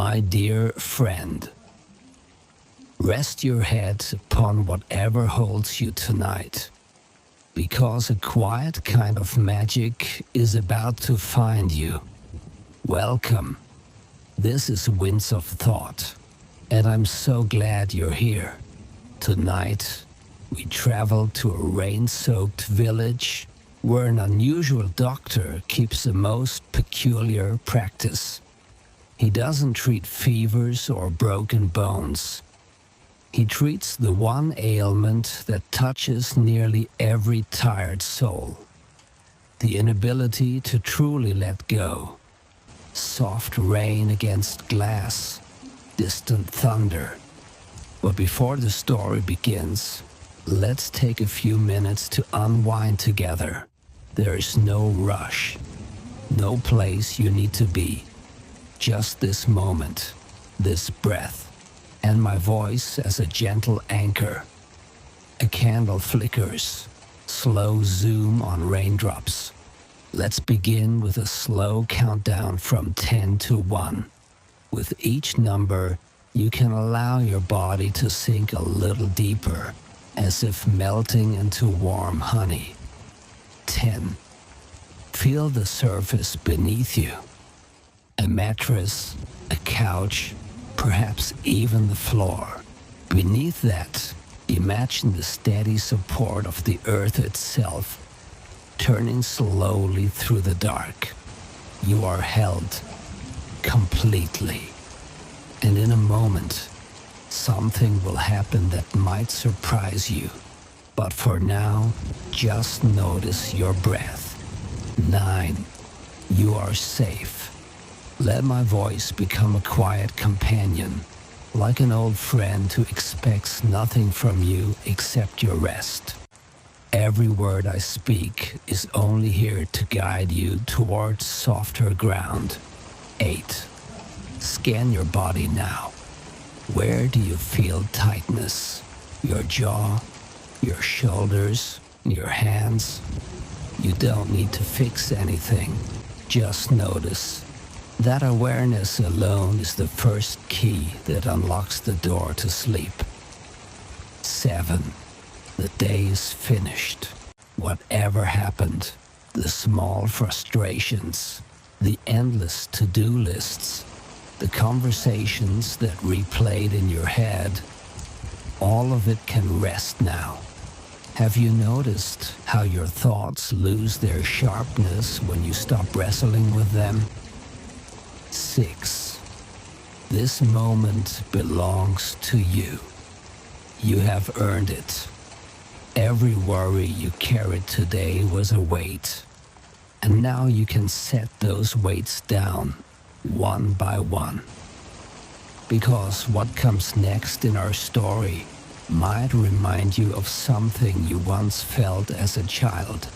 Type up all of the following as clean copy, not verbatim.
My dear friend, rest your head upon whatever holds you tonight, because a quiet kind of magic is about to find you. Welcome. This is Winds of Thought, and I'm so glad you're here. Tonight, we travel to a rain-soaked village where an unusual doctor keeps a most peculiar practice. He doesn't treat fevers or broken bones. He treats the one ailment that touches nearly every tired soul: the inability to truly let go. Soft rain against glass, distant thunder. But before the story begins, let's take a few minutes to unwind together. There is no rush, no place you need to be. Just this moment, this breath, and my voice as a gentle anchor. A candle flickers, slow zoom on raindrops. Let's begin with a slow countdown from 10 to 1. With each number, you can allow your body to sink a little deeper, as if melting into warm honey. 10. Feel the surface beneath you. A mattress, a couch, perhaps even the floor. Beneath that, imagine the steady support of the earth itself, turning slowly through the dark. You are held completely. And in a moment, something will happen that might surprise you. But for now, just notice your breath. 9. You are safe. Let my voice become a quiet companion, like an old friend who expects nothing from you except your rest. Every word I speak is only here to guide you towards softer ground. 8. Scan your body now. Where do you feel tightness? Your jaw, your shoulders, your hands? You don't need to fix anything. Just notice. That awareness alone is the first key that unlocks the door to sleep. 7. The day is finished. Whatever happened, the small frustrations, the endless to-do lists, the conversations that replayed in your head, all of it can rest now. Have you noticed how your thoughts lose their sharpness when you stop wrestling with them? 6. This moment belongs to you. You have earned it. Every worry you carried today was a weight, and now you can set those weights down, one by one. Because what comes next in our story might remind you of something you once felt as a child.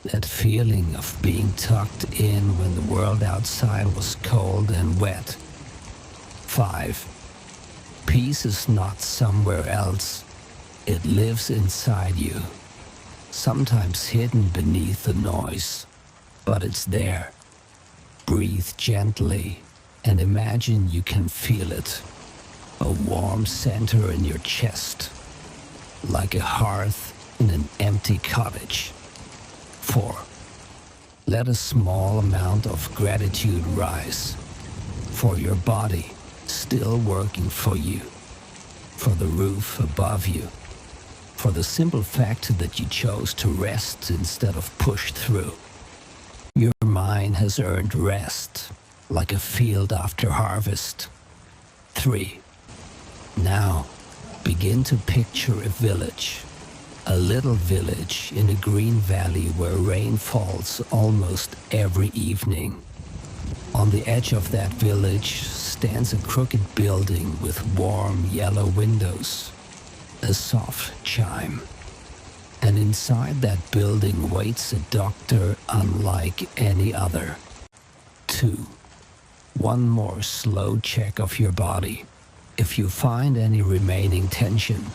That feeling of being tucked in when the world outside was cold and wet. 5. Peace is not somewhere else. It lives inside you. Sometimes hidden beneath the noise, but it's there. Breathe gently and imagine you can feel it. A warm center in your chest, like a hearth in an empty cottage. 4. Let a small amount of gratitude rise for your body still working for you, for the roof above you, for the simple fact that you chose to rest instead of push through. Your mind has earned rest, like a field after harvest. 3. Now, begin to picture a village. A little village in a green valley where rain falls almost every evening. On the edge of that village stands a crooked building with warm yellow windows. A soft chime. And inside that building waits a doctor unlike any other. 2. One more slow check of your body. If you find any remaining tension,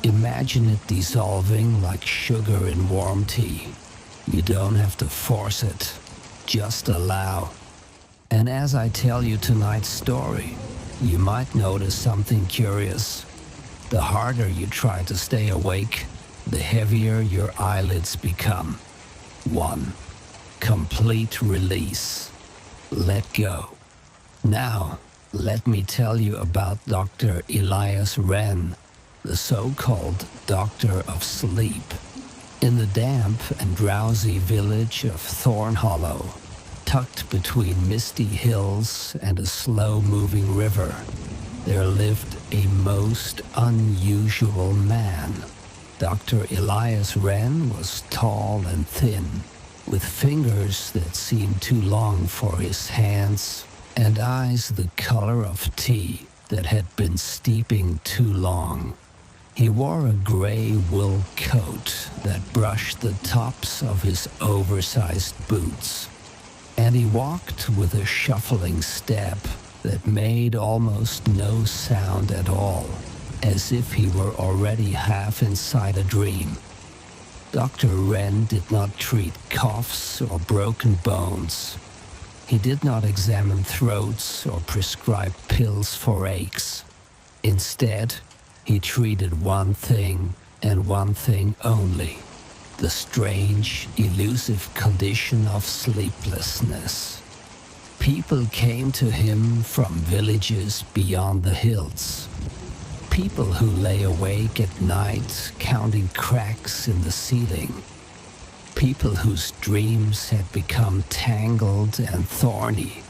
imagine it dissolving like sugar in warm tea. You don't have to force it. Just allow. And as I tell you tonight's story, you might notice something curious. The harder you try to stay awake, the heavier your eyelids become. 1. Complete release. Let go. Now, let me tell you about Dr. Elias Wren, the so-called Doctor of Sleep. In the damp and drowsy village of Thorn Hollow, tucked between misty hills and a slow-moving river, there lived a most unusual man. Dr. Elias Wren was tall and thin, with fingers that seemed too long for his hands and eyes the color of tea that had been steeping too long. He wore a gray wool coat that brushed the tops of his oversized boots, and he walked with a shuffling step that made almost no sound at all, as if he were already half inside a dream. Dr. Wren did not treat coughs or broken bones. He did not examine throats or prescribe pills for aches. Instead, he treated one thing and one thing only: the strange, elusive condition of sleeplessness. People came to him from villages beyond the hills. People who lay awake at night counting cracks in the ceiling. People whose dreams had become tangled and thorny.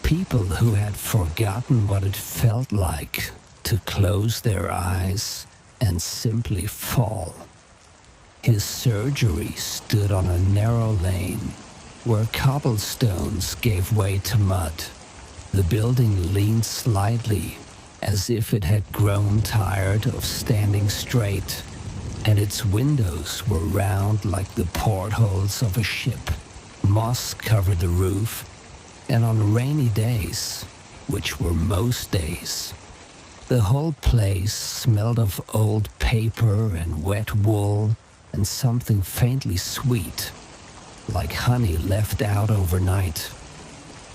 People who had forgotten what it felt like to close their eyes and simply fall. His surgery stood on a narrow lane where cobblestones gave way to mud. The building leaned slightly, as if it had grown tired of standing straight, and its windows were round like the portholes of a ship. Moss covered the roof, and on rainy days, which were most days, the whole place smelled of old paper and wet wool and something faintly sweet, like honey left out overnight.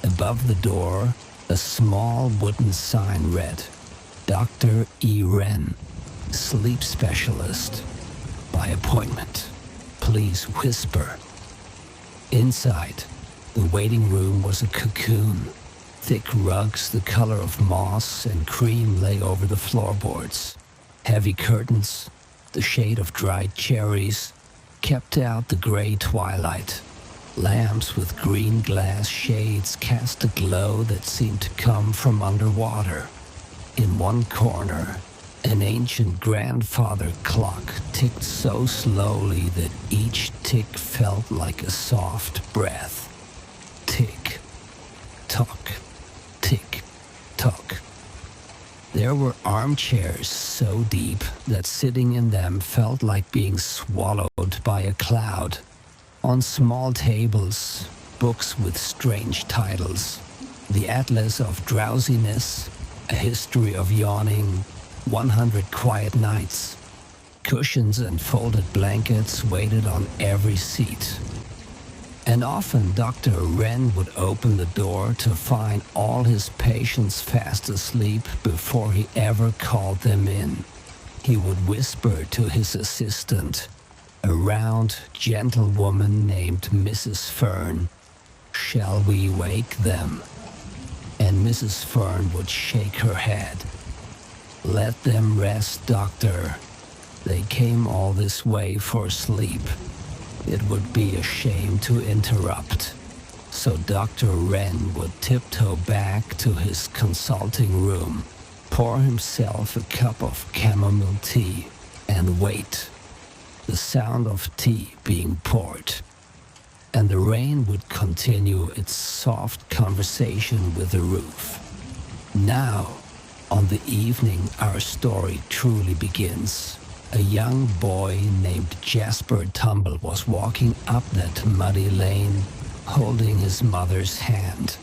Above the door, a small wooden sign read, Dr. E. Wren, Sleep Specialist. By appointment. Please whisper. Inside, the waiting room was a cocoon. Thick rugs the color of moss and cream lay over the floorboards. Heavy curtains, the shade of dried cherries, kept out the gray twilight. Lamps with green glass shades cast a glow that seemed to come from underwater. In one corner, an ancient grandfather clock ticked so slowly that each tick felt like a soft breath. Tick, tock, tick, tock. There were armchairs so deep that sitting in them felt like being swallowed by a cloud. On small tables, books with strange titles. The Atlas of Drowsiness, A History of Yawning, 100 Quiet Nights. Cushions and folded blankets waited on every seat. And often Dr. Wren would open the door to find all his patients fast asleep before he ever called them in. He would whisper to his assistant, a round, gentle woman named Mrs. Fern, "Shall we wake them?" And Mrs. Fern would shake her head. "Let them rest, doctor. They came all this way for sleep. It would be a shame to interrupt." So Dr. Wren would tiptoe back to his consulting room, pour himself a cup of chamomile tea, and wait. The sound of tea being poured. And the rain would continue its soft conversation with the roof. Now, on the evening our story truly begins, a young boy named Jasper Tumble was walking up that muddy lane, holding his mother's hand.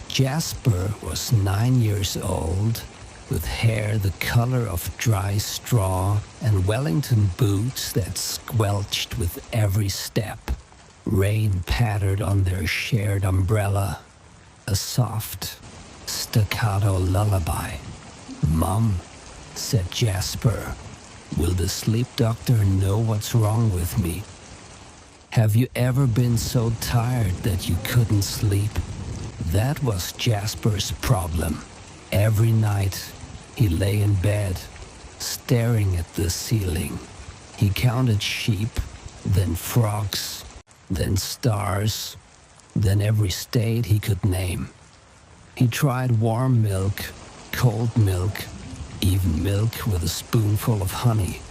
Jasper was 9 years old, with hair the color of dry straw and Wellington boots that squelched with every step. Rain pattered on their shared umbrella. a soft, staccato lullaby. "Mom," said Jasper, "will the sleep doctor know what's wrong with me? Have you ever been so tired that you couldn't sleep?" That was Jasper's problem. Every night, he lay in bed, staring at the ceiling. He counted sheep, then frogs, then stars, then every state he could name. He tried warm milk, cold milk, even milk with a spoonful of honey.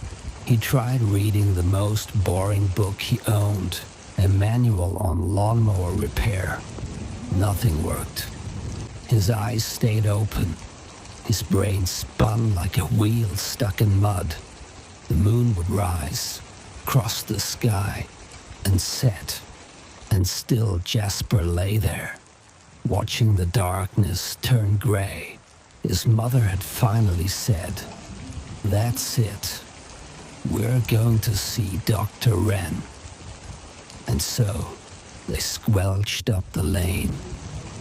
He tried reading the most boring book he owned, a manual on lawnmower repair. Nothing worked. His eyes stayed open. His brain spun like a wheel stuck in mud. The moon would rise, cross the sky, and set. And still Jasper lay there, watching the darkness turn gray. His mother had finally said, "That's it. We're going to see Dr. Wren." And so they squelched up the lane,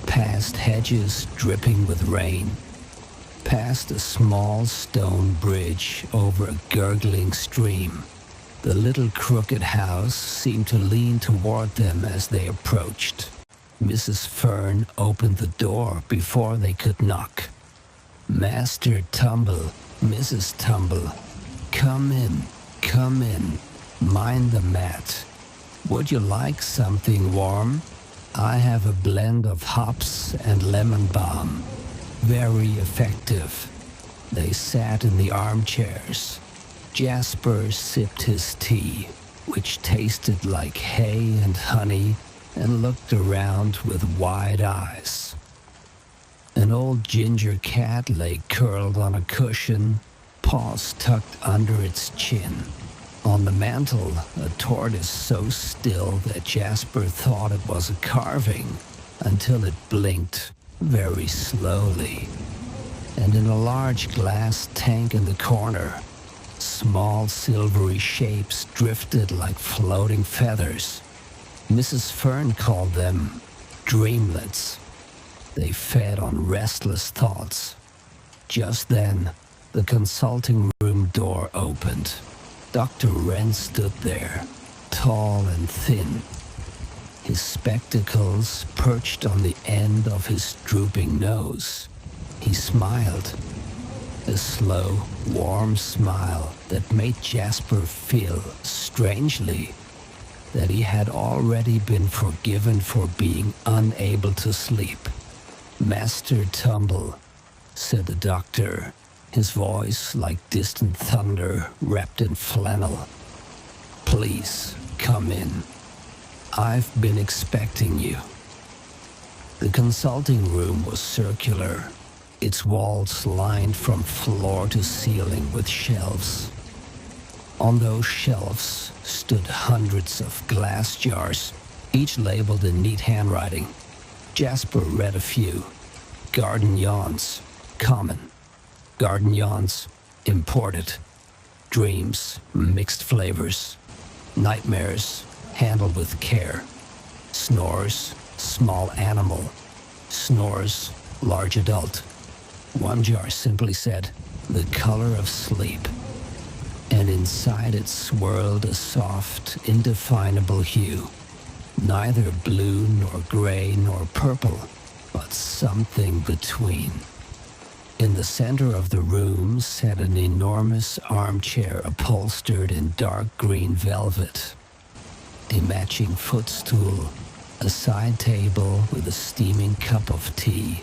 past hedges dripping with rain, past a small stone bridge over a gurgling stream. The little crooked house seemed to lean toward them as they approached. Mrs. Fern opened the door before they could knock. "Master Tumble, Mrs. Tumble, come in, come in, mind the mat. Would you like something warm? I have a blend of hops and lemon balm. Very effective." They sat in the armchairs. Jasper sipped his tea, which tasted like hay and honey, and looked around with wide eyes. An old ginger cat lay curled on a cushion, paws tucked under its chin. On the mantel, a tortoise so still that Jasper thought it was a carving, until it blinked very slowly. And in a large glass tank in the corner, small silvery shapes drifted like floating feathers. Mrs. Fern called them dreamlets. They fed on restless thoughts. Just then, the consulting room door opened. Dr. Wren stood there, tall and thin, his spectacles perched on the end of his drooping nose. He smiled, a slow, warm smile that made Jasper feel, strangely, that he had already been forgiven for being unable to sleep. "Master Tumble," said the doctor, his voice like distant thunder wrapped in flannel. "Please, come in. I've been expecting you." The consulting room was circular, its walls lined from floor to ceiling with shelves. On those shelves stood hundreds of glass jars, each labeled in neat handwriting. Jasper read a few. Garden yawns, common. Garden yawns, imported. Dreams, mixed flavors. Nightmares, handled with care. Snores, small animal. Snores, large adult. One jar simply said, "The color of sleep." And inside it swirled a soft, indefinable hue. Neither blue nor gray nor purple, but something between. In the center of the room sat an enormous armchair upholstered in dark green velvet. A matching footstool, a side table with a steaming cup of tea,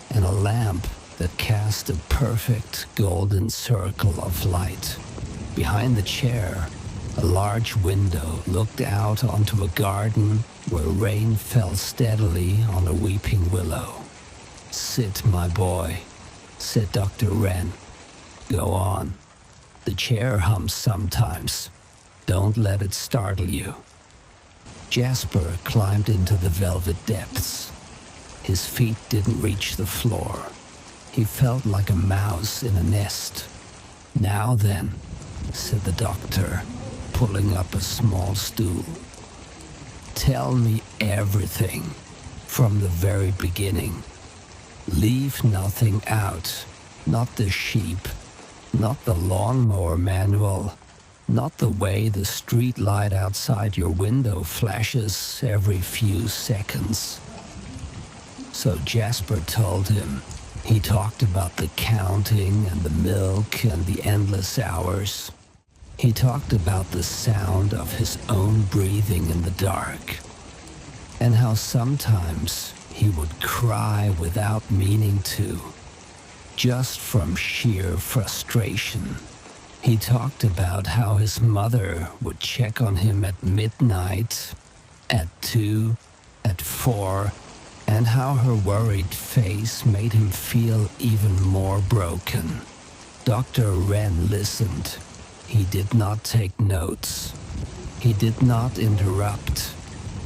and a lamp that cast a perfect golden circle of light. Behind the chair, a large window looked out onto a garden where rain fell steadily on a weeping willow. "Sit, my boy," said Dr. Wren. "Go on. The chair hums sometimes. Don't let it startle you." Jasper climbed into the velvet depths. His feet didn't reach the floor. He felt like a mouse in a nest. "Now then," said the doctor, pulling up a small stool. "Tell me everything, from the very beginning. Leave nothing out, not the sheep, not the lawnmower manual, not the way the street light outside your window flashes every few seconds. So Jasper told him. He talked about the counting and the milk and the endless hours. He talked about the sound of his own breathing in the dark, and how sometimes he would cry without meaning to, just from sheer frustration. He talked about how his mother would check on him at midnight, at 2, at 4, and how her worried face made him feel even more broken. Dr. Wren listened. He did not take notes. He did not interrupt.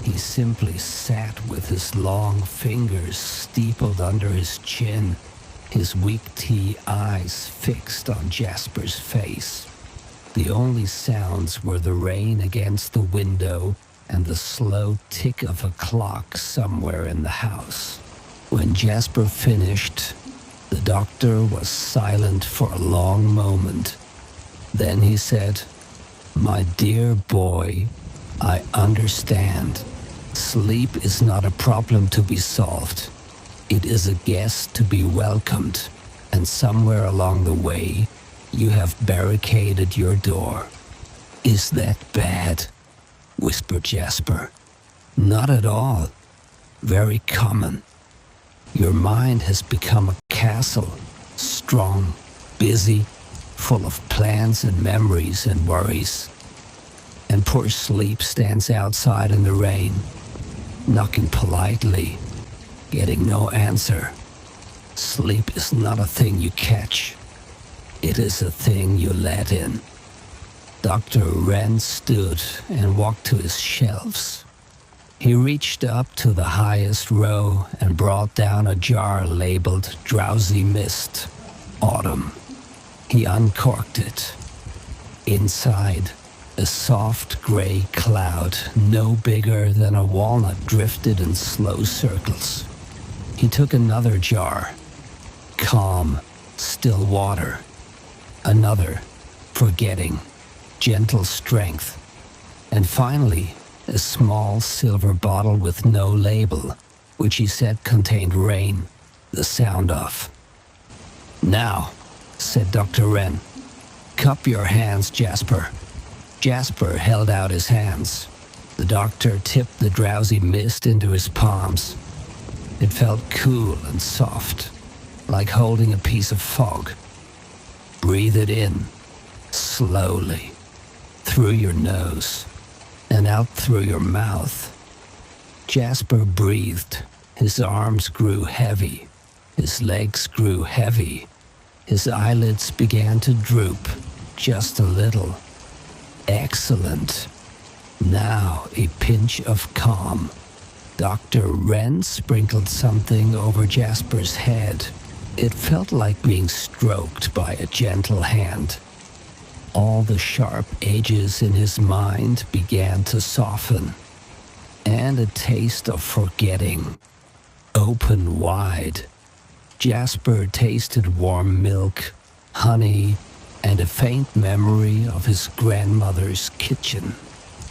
He simply sat with his long fingers steepled under his chin, his weak tea eyes fixed on Jasper's face. The only sounds were the rain against the window and the slow tick of a clock somewhere in the house. When Jasper finished, the doctor was silent for a long moment. Then he said, "My dear boy, I understand. Sleep is not a problem to be solved. It is a guest to be welcomed, and somewhere along the way, you have barricaded your door." "Is that bad?" whispered Jasper. "Not at all. Very common. Your mind has become a castle, strong, busy, full of plans and memories and worries. And poor Sleep stands outside in the rain, knocking politely, getting no answer. Sleep is not a thing you catch. It is a thing you let in." Dr. Wren stood and walked to his shelves. He reached up to the highest row and brought down a jar labeled Drowsy Mist, Autumn. He uncorked it. Inside, a soft gray cloud no bigger than a walnut drifted in slow circles. He took another jar. Calm, still water. Another, forgetting, gentle strength. And finally, a small silver bottle with no label, which he said contained rain, the sound of. "Now," said Dr. Wren, "cup your hands, Jasper." Jasper held out his hands. The doctor tipped the drowsy mist into his palms. It felt cool and soft, like holding a piece of fog. "Breathe it in, slowly, through your nose and out through your mouth." Jasper breathed. His arms grew heavy. His legs grew heavy. His eyelids began to droop, just a little. Excellent. Now a pinch of calm. Dr. Wren sprinkled something over Jasper's head. It felt like being stroked by a gentle hand. All the sharp edges in his mind began to soften, and a taste of forgetting. Open wide. Jasper tasted warm milk, honey, and a faint memory of his grandmother's kitchen.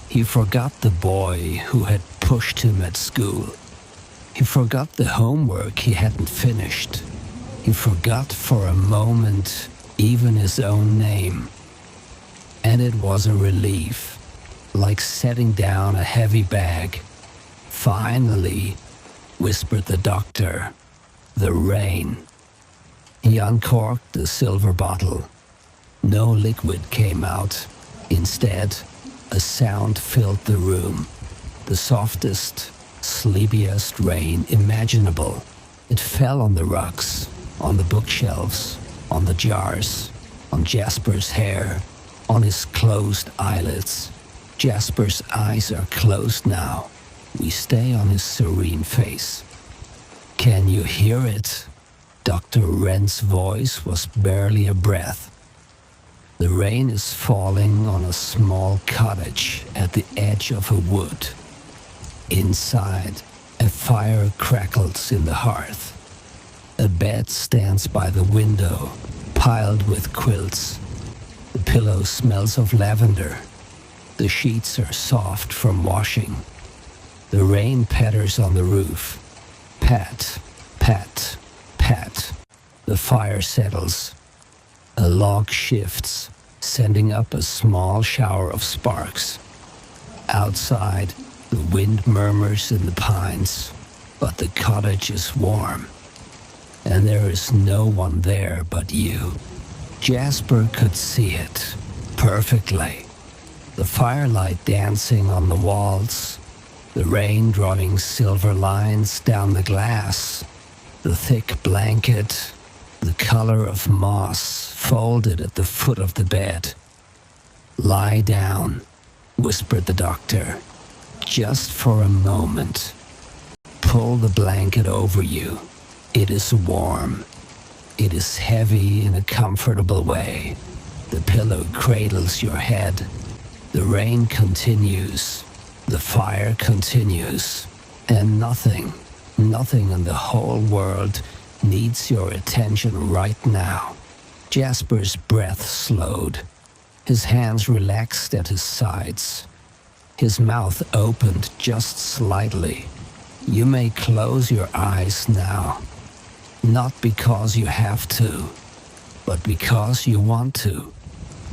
He forgot the boy who had pushed him at school. He forgot the homework he hadn't finished. He forgot for a moment even his own name. And it was a relief, like setting down a heavy bag. "Finally," whispered the doctor, "the rain." He uncorked the silver bottle. No liquid came out. Instead, a sound filled the room. The softest, sleepiest rain imaginable. It fell on the rugs, on the bookshelves, on the jars, on Jasper's hair, on his closed eyelids. Jasper's eyes are closed now. We stay on his serene face. "Can you hear it?" Dr. Wren's voice was barely a breath. "The rain is falling on a small cottage at the edge of a wood. Inside, A fire crackles in the hearth. A bed stands by the window, piled with quilts. The pillow smells of lavender. The sheets are soft from washing. The rain patters on the roof. Pat, pat, pat. The fire settles. A log shifts, sending up a small shower of sparks. Outside, the wind murmurs in the pines, but the cottage is warm. And there is no one there but you. Jasper could see it perfectly. The firelight dancing on the walls, the rain drawing silver lines down the glass, the thick blanket, the color of moss folded at the foot of the bed. "Lie down," whispered the doctor, "just for a moment. Pull the blanket over you. It is warm. It is heavy in a comfortable way. The pillow cradles your head. The rain continues. The fire continues. And nothing in the whole world needs your attention right now." Jasper's breath slowed. His hands relaxed at his sides. His mouth opened just slightly. You may close your eyes now. Not because you have to, but because you want to.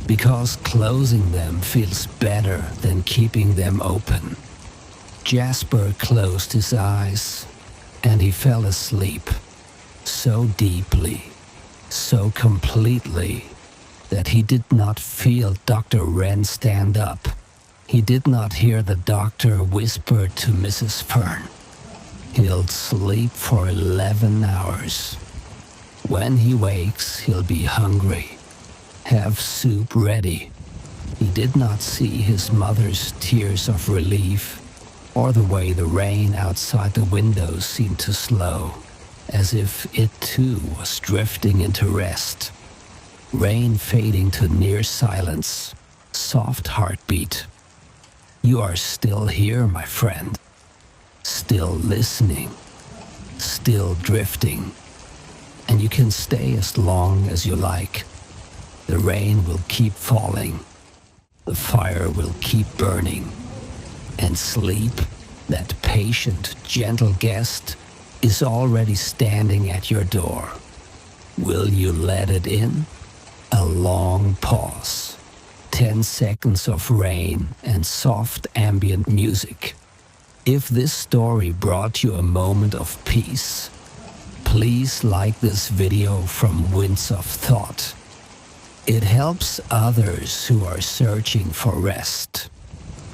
Because closing them feels better than keeping them open. Jasper closed his eyes, and he fell asleep. So deeply, so completely, that he did not feel Dr. Wren stand up. He did not hear the doctor whisper to Mrs. Fern, "He'll sleep for 11 hours. When he wakes, he'll be hungry. Have soup ready." He did not see his mother's tears of relief, or the way the rain outside the window seemed to slow, as if it too was drifting into rest. Rain fading to near silence, soft heartbeat. You are still here, my friend. Still listening. Still drifting. And you can stay as long as you like. The rain will keep falling. The fire will keep burning. And sleep, that patient, gentle guest, is already standing at your door. Will you let it in? A long pause. 10 seconds of rain and soft ambient music. If this story brought you a moment of peace, please like this video from Winds of Thought. It helps others who are searching for rest.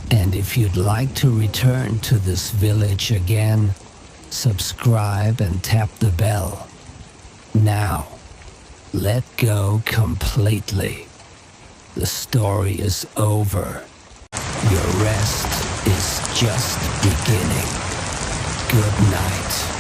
And if you'd like to return to this village again, subscribe and tap the bell. Now, let go completely. The story is over. Your rest is just beginning. Good night.